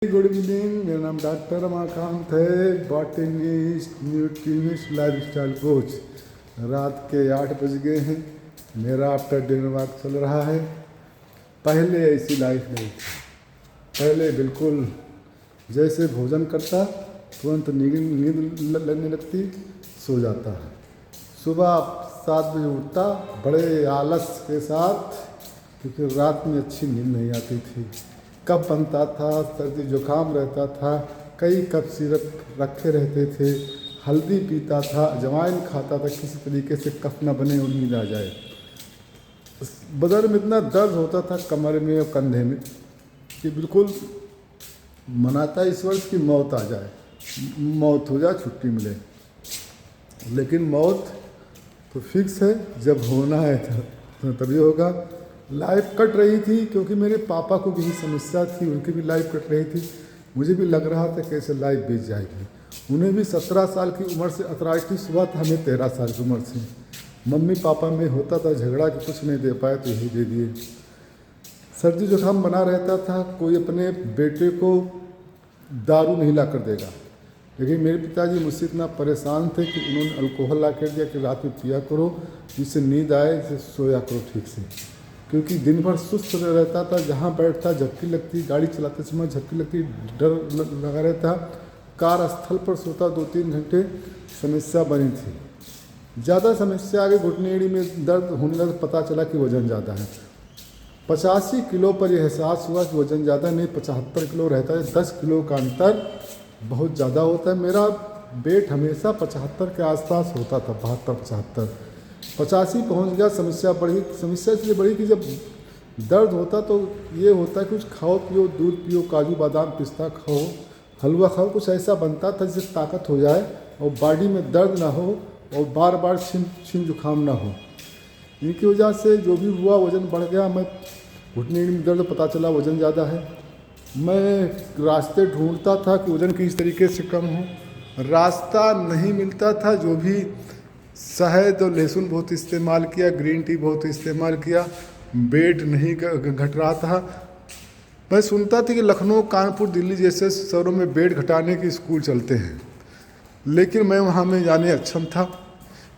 Good evening, मेरा नाम doctor Ramakant है, botanist, nutritionist, life style coach. रात के 8 बज गए हैं। मेरा आफ्टर डिनर वॉक चल रहा है। पहले ऐसी लाइफ नहीं थी। पहले बिल्कुल जैसे भोजन करता तुरंत नींद लगने लगती, सो जाता है। सुबह 7 बजे उठता बड़े आलस के साथ, क्योंकि रात में अच्छी नींद नहीं आती थी। कफ बनता था, सर्दी जुकाम रहता था, कई कप सिरप रखे रहते थे, हल्दी पीता था, अजवाइन खाता था, किसी तरीके से कफ न बने और नींद आ जाए। बदन में इतना दर्द होता था कमर में और कंधे में कि बिल्कुल मनाता ईश्वर की मौत आ जाए, मौत हो जाए, छुट्टी मिले। लेकिन मौत तो फिक्स है, जब होना है तो तभी होगा। लाइफ कट रही थी क्योंकि मेरे पापा को भी समस्या थी, उनकी भी लाइफ कट रही थी। मुझे भी लग रहा था कैसे लाइफ बीत जाएगी। उन्हें भी 17 साल की उम्र से अर्थराइटिस हुआ था, हमें 13 साल की उम्र से। मम्मी पापा में होता था झगड़ा कि कुछ नहीं दे पाए तो यही दे दिए। सर्दी जुकाम बना रहता था, कोई अपने बेटे को दारू नहीं ला कर देगा। लेकिन मेरे पिताजी मुझसे इतना परेशान थे कि उन्होंने अल्कोहल ला कर दिया कि रात में पिया करो, जिससे नींद आए, जिससे सोया करो ठीक से। क्योंकि दिन भर सुस्त रहता था, जहाँ बैठता झपकी लगती, गाड़ी चलाते समय झपकी लगती, डर लगा रहता। कार्यस्थल पर सोता 2-3 घंटे, समस्या बनी थी। ज़्यादा समस्या आगे घुटने एड़ी में दर्द होने लगा, पता चला कि वज़न ज़्यादा है। 85 किलो पर यह एहसास हुआ कि वज़न ज़्यादा नहीं, 75 किलो रहता है। 10 किलो का अंतर बहुत ज़्यादा होता है। मेरा वेट हमेशा 75 के आसपास होता था, 72-75। 85 पहुँच गया, समस्या बढ़ी। समस्या इसलिए बढ़ी कि जब दर्द होता तो ये होता है कि कुछ खाओ पियो, दूध पियो, काजू बादाम पिस्ता खाओ, हलवा खाओ, कुछ ऐसा बनता था जिससे ताकत हो जाए और बॉडी में दर्द ना हो और बार बार छीन जुकाम ना हो। इनकी वजह से जो भी हुआ, वज़न बढ़ गया। मैं घुटने में दर्द, पता चला वज़न ज़्यादा है। मैं रास्ते ढूंढता था कि वज़न किस तरीके से कम हो, रास्ता नहीं मिलता था। जो भी शहद और लहसुन बहुत इस्तेमाल किया, ग्रीन टी बहुत इस्तेमाल किया, वेट नहीं घट रहा था। मैं सुनता था कि लखनऊ, कानपुर, दिल्ली जैसे शहरों में वेट घटाने के स्कूल चलते हैं, लेकिन मैं वहाँ में जाने अक्षम था,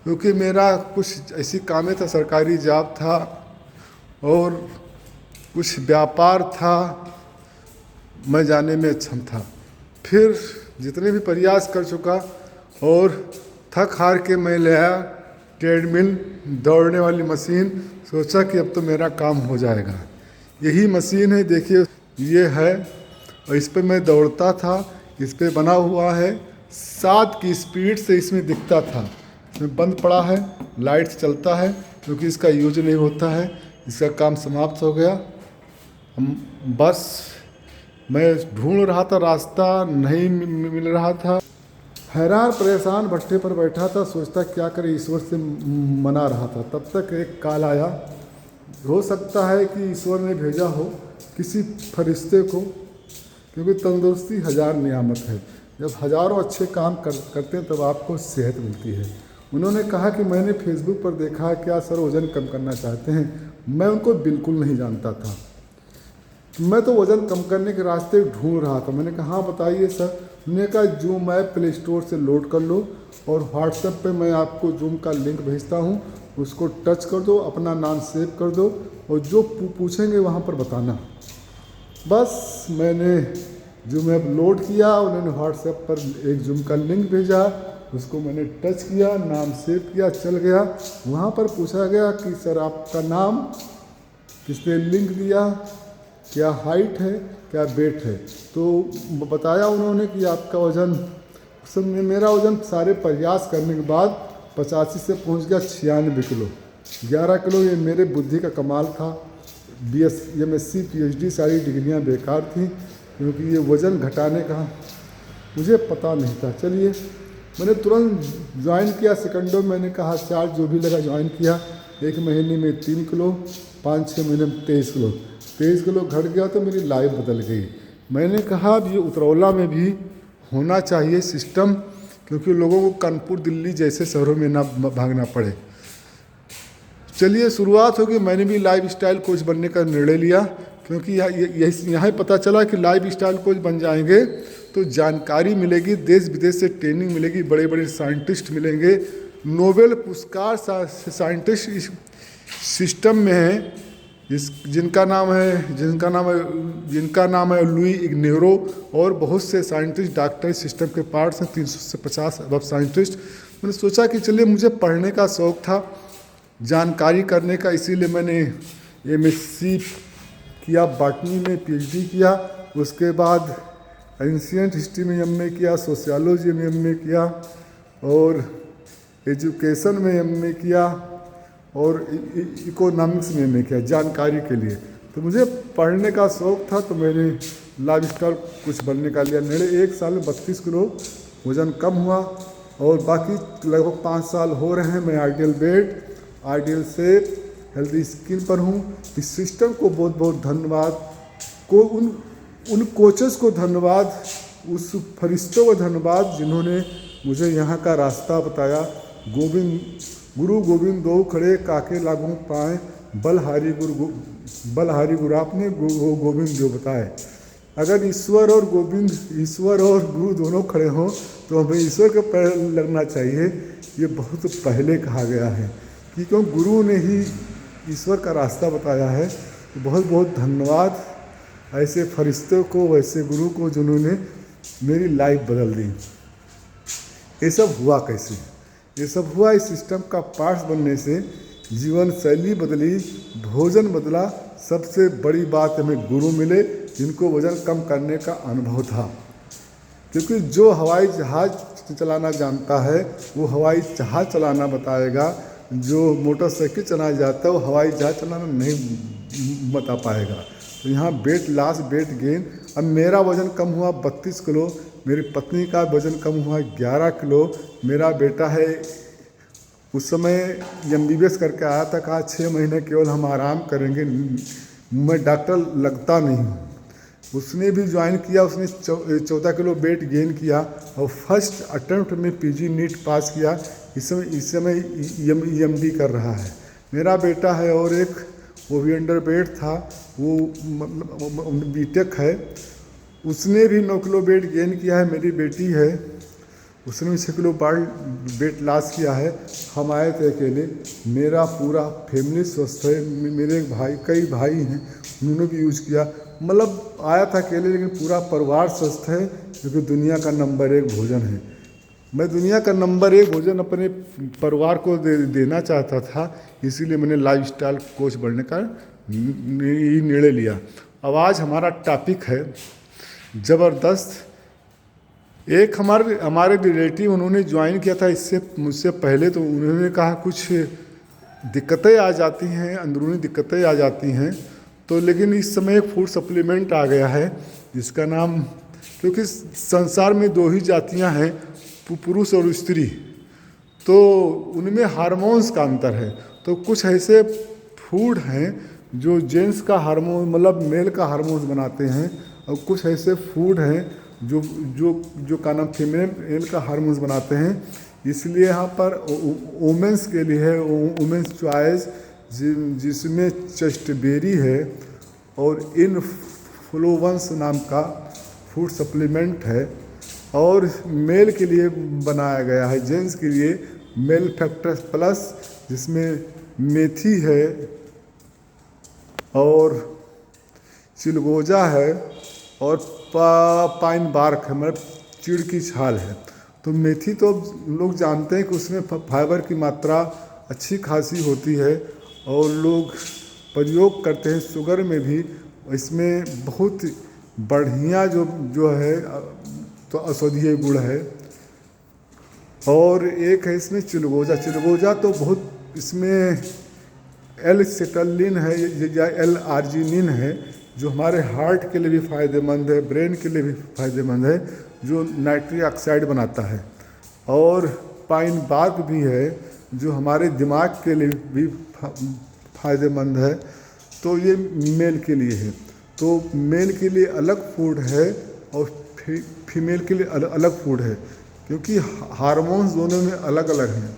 क्योंकि मेरा कुछ ऐसी कामें था, सरकारी जॉब था और कुछ व्यापार था, मैं जाने में अक्षम था। फिर जितने भी प्रयास कर चुका और थक हार के मैं ले आया ट्रेडमिल, दौड़ने वाली मशीन। सोचा कि अब तो मेरा काम हो जाएगा। यही मशीन है, देखिए ये है, और इस पर मैं दौड़ता था। इस पर बना हुआ है 7 की स्पीड से, इसमें दिखता था। इसमें बंद पड़ा है, लाइट चलता है, क्योंकि इसका यूज नहीं होता है। इसका काम समाप्त हो गया। बस मैं ढूंढ रहा था, रास्ता नहीं मिल रहा था। हैरान परेशान भट्टे पर बैठा था, सोचता क्या करे, ईश्वर से मना रहा था। तब तक एक कॉल आया। हो सकता है कि ईश्वर ने भेजा हो किसी फरिश्ते को, क्योंकि तंदुरुस्ती 1000 नियामत है। जब हज़ारों अच्छे काम करते हैं तब आपको सेहत मिलती है। उन्होंने कहा कि मैंने फेसबुक पर देखा, क्या सर वज़न कम करना चाहते हैं? मैं उनको बिल्कुल नहीं जानता था। मैं तो वज़न कम करने के रास्ते ढूंढ रहा था। मैंने कहा हाँ बताइए सर। उन्होंने कहा जूम ऐप प्ले स्टोर से लोड कर लो और व्हाट्सएप पे मैं आपको जूम का लिंक भेजता हूँ, उसको टच कर दो, अपना नाम सेव कर दो और जो पूछेंगे वहाँ पर बताना। बस मैंने जूम ऐप लोड किया, उन्होंने व्हाट्सएप पर एक जूम का लिंक भेजा, उसको मैंने टच किया, नाम सेव किया, चल गया। वहाँ पर पूछा गया कि सर आपका नाम, किसने लिंक दिया, क्या हाइट है, क्या वेट है। तो बताया उन्होंने कि आपका वज़न, उस समय मेरा वज़न सारे प्रयास करने के बाद 85 से पहुंच गया 96 किलो। 11 किलो ये मेरे बुद्धि का कमाल था। MSc PhD सारी डिग्रियां बेकार थी, क्योंकि ये वज़न घटाने का मुझे पता नहीं था। चलिए मैंने तुरंत ज्वाइन किया, सेकंडों में मैंने कहा चार्ज जो भी लगा ज्वाइन किया। 1 महीने में 3 किलो, 5-6 महीने में 23 किलो। 23 किलो घट गया तो मेरी लाइफ बदल गई। मैंने कहा अब ये उतरौला में भी होना चाहिए सिस्टम, क्योंकि लोगों को कानपुर, दिल्ली जैसे शहरों में ना भागना पड़े। चलिए शुरुआत होगी। मैंने भी लाइफ स्टाइल कोच बनने का निर्णय लिया। क्योंकि यहाँ पता चला कि लाइफ स्टाइल कोच बन जाएंगे तो जानकारी मिलेगी, देश विदेश से ट्रेनिंग मिलेगी, बड़े बड़े साइंटिस्ट मिलेंगे, नोबेल पुरस्कार साइंटिस्ट इस सिस्टम में हैं, जिनका नाम है लुई इग्नेरो, और बहुत से साइंटिस्ट डॉक्टर सिस्टम के पार्ट्स हैं, 300 से 50 अरब साइंटिस्ट। मैंने सोचा कि चलिए, मुझे पढ़ने का शौक़ था, जानकारी करने का, इसीलिए मैंने MSc किया, बॉटनी में PhD किया, उसके बाद एंशिएंट हिस्ट्री में MA किया, सोशियोलॉजी में MA किया, और एजुकेशन में MA किया, और इकोनॉमिक्स में MA किया, जानकारी के लिए। तो मुझे पढ़ने का शौक़ था, तो मैंने लाइफ स्टाइल कुछ बनने का लिया। मेरे 1 साल में 32 किलो वज़न कम हुआ, और बाकी लगभग 5 साल हो रहे हैं मैं ideal weight, ideal shape, healthy skin पर हूँ। इस सिस्टम को बहुत बहुत धन्यवाद, उन कोचेस को धन्यवाद, उस फरिश्तों को धन्यवाद जिन्होंने मुझे यहाँ का रास्ता बताया। गुरु गोविंद दो खड़े काके लागू पाए, बलहारी गुरु आपने गोविंद जो बताए। अगर ईश्वर और गुरु दोनों खड़े हों तो हमें ईश्वर के पैर लगना चाहिए। ये बहुत पहले कहा गया है कि क्यों गुरु ने ही ईश्वर का रास्ता बताया है। तो बहुत बहुत धन्यवाद ऐसे फरिश्तों को, वैसे गुरु को जिन्होंने मेरी लाइफ बदल दी। ये सब हुआ कैसे? ये सब हुआ इस सिस्टम का पार्ट्स बनने से। जीवन शैली बदली, भोजन बदला, सबसे बड़ी बात हमें गुरु मिले जिनको वज़न कम करने का अनुभव था। क्योंकि जो हवाई जहाज़ चलाना जानता है वो हवाई जहाज़ चलाना बताएगा, जो मोटरसाइकिल चलाना जाता है वो हवाई जहाज़ चलाना नहीं बता पाएगा। तो यहाँ वेट लॉस, वेट गेन। अब मेरा वज़न कम हुआ 32 किलो, मेरी पत्नी का वज़न कम हुआ 11 किलो। मेरा बेटा है, उस समय MBBS करके आया था, कहा 6 महीने केवल हम आराम करेंगे, मैं डॉक्टर लगता नहीं हूँ। उसने भी ज्वाइन किया, उसने 14 किलो वेट गेन किया और फर्स्ट अटेम्प्ट में PG नीट पास किया। इस समय EMD कर रहा है। मेरा बेटा है और एक, वो भी अंडरवेट था, वो मतलब BTech है, उसने भी 9 किलो वेट गेन किया है। मेरी बेटी है, उसने भी 6 किलो वेट लॉस किया है। हम आए थे अकेले, मेरा पूरा फैमिली स्वस्थ है। मेरे कई भाई हैं, उन्होंने भी यूज़ किया। मतलब आया था अकेले, लेकिन पूरा परिवार स्वस्थ है, क्योंकि दुनिया का नंबर 1 भोजन है। मैं दुनिया का नंबर 1 भोजन अपने परिवार को देना चाहता था, इसीलिए मैंने लाइफ स्टाइल कोच बनने का निर्णय लिया। अब आज हमारा टॉपिक है ज़बरदस्त। एक हमारे रिलेटिव, उन्होंने ज्वाइन किया था मुझसे पहले, तो उन्होंने कहा कुछ दिक्कतें आ जाती हैं, अंदरूनी दिक्कतें आ जाती हैं। तो लेकिन इस समय एक फूड सप्लीमेंट आ गया है जिसका नाम, क्योंकि संसार में 2 ही जातियां हैं, पुरुष और स्त्री, तो उनमें हार्मोन्स का अंतर है। तो कुछ ऐसे फूड हैं जो जेंट्स का हार्मोन, मतलब मेल का हार्मोन्स बनाते हैं, और कुछ ऐसे फूड हैं जो का नाम फीमेल का हार्मोन्स बनाते हैं। इसलिए यहाँ पर वुमेंस के लिए है वुमेंस चॉइस, जिसमें चेस्टबेरी है और इनफ्लुएंस नाम का फूड सप्लीमेंट है। और मेल के लिए बनाया गया है, जेंट्स के लिए मेल फैक्टर प्लस, जिसमें मेथी है और चिलगोजा है और पाइन बार्क है, मतलब चीड़ की छाल है। तो मेथी तो लोग जानते हैं कि उसमें फाइबर की मात्रा अच्छी खासी होती है और लोग प्रयोग करते हैं शुगर में भी। इसमें बहुत बढ़िया जो है तो औषधीय गुण है। और एक है इसमें चिलगोजा तो बहुत, इसमें L-सेटलिन है या L-आर्जिनिन है, जो हमारे हार्ट के लिए भी फ़ायदेमंद है, ब्रेन के लिए भी फ़ायदेमंद है, जो नाइट्रिक ऑक्साइड बनाता है। और पाइन बार्क भी है जो हमारे दिमाग के लिए भी फ़ायदेमंद है। तो ये मेल के लिए है। तो मेल के लिए अलग फूड है और फीमेल के लिए अलग फूड है, क्योंकि हार्मोन्स दोनों में अलग अलग हैं।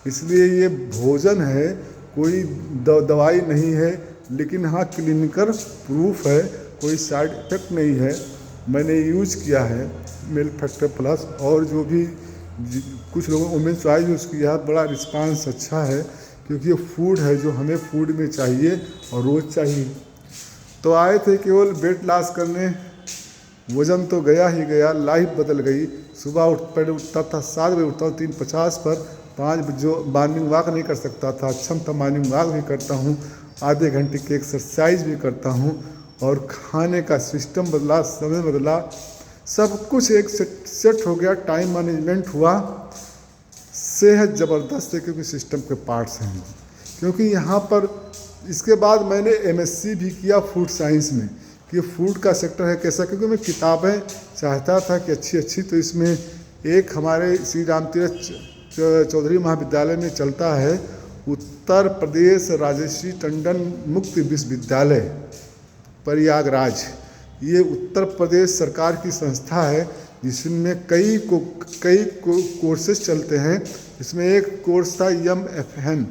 इसलिए ये भोजन है, कोई दवाई नहीं है। लेकिन हाँ क्लिनिकल प्रूफ है, कोई साइड इफ़ेक्ट नहीं है। मैंने यूज किया है मिल्क फैक्टर प्लस, और जो भी कुछ लोगों वुमेन चॉइस यूज़ किया है, बड़ा रिस्पांस अच्छा है, क्योंकि ये फूड है जो हमें फूड में चाहिए और रोज़ चाहिए। तो आए थे केवल वेट लॉस करने, वज़न तो गया ही गया, लाइफ बदल गई। सुबह पहले उठता था 7 बजे उठता हूँ 3:50 पर, 5 जो मॉर्निंग वॉक नहीं कर सकता था, अच्छा तो मॉर्निंग वॉक भी करता हूँ, आधे घंटे की एक्सरसाइज भी करता हूँ, और खाने का सिस्टम बदला, समय बदला, सब कुछ एक सेट हो गया, टाइम मैनेजमेंट हुआ, सेहत ज़बरदस्त है, क्योंकि सिस्टम के पार्ट्स हैं। क्योंकि यहाँ पर इसके बाद मैंने MSc भी किया फूड साइंस में, कि फूड का सेक्टर है कैसा, क्योंकि मैं किताबें चाहता था कि अच्छी, तो इसमें एक हमारे श्री राम तीर्थ चौधरी महाविद्यालय में चलता है, उत्तर प्रदेश राजश्री टंडन मुक्त विश्वविद्यालय प्रयागराज। ये उत्तर प्रदेश सरकार की संस्था है, जिसमें कई कोर्सेज चलते हैं। इसमें एक कोर्स था MFN,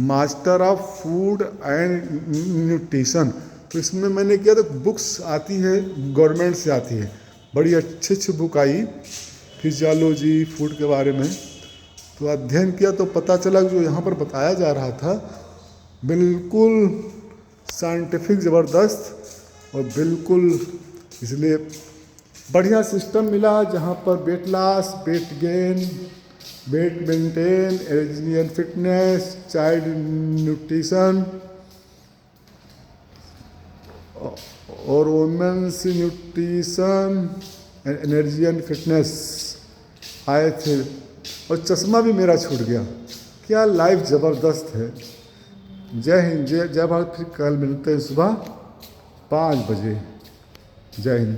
master of food and nutrition. तो इसमें मैंने किया, तो बुक्स आती है गवर्नमेंट से आती है, बड़ी अच्छी बुक आई फिजियोलॉजी फूड के बारे में। तो अध्ययन किया तो पता चला जो यहाँ पर बताया जा रहा था बिल्कुल साइंटिफिक ज़बरदस्त, और बिल्कुल इसलिए बढ़िया सिस्टम मिला, जहाँ पर weight loss, weight gain, weight maintain, energy and fitness, child nutrition और women's nutrition, energy and fitness आए थे। और चश्मा भी मेरा छूट गया। क्या लाइफ ज़बरदस्त है। जय हिंद, जय भारत। फिर कल मिलते हैं सुबह 5 बजे। जय हिंद।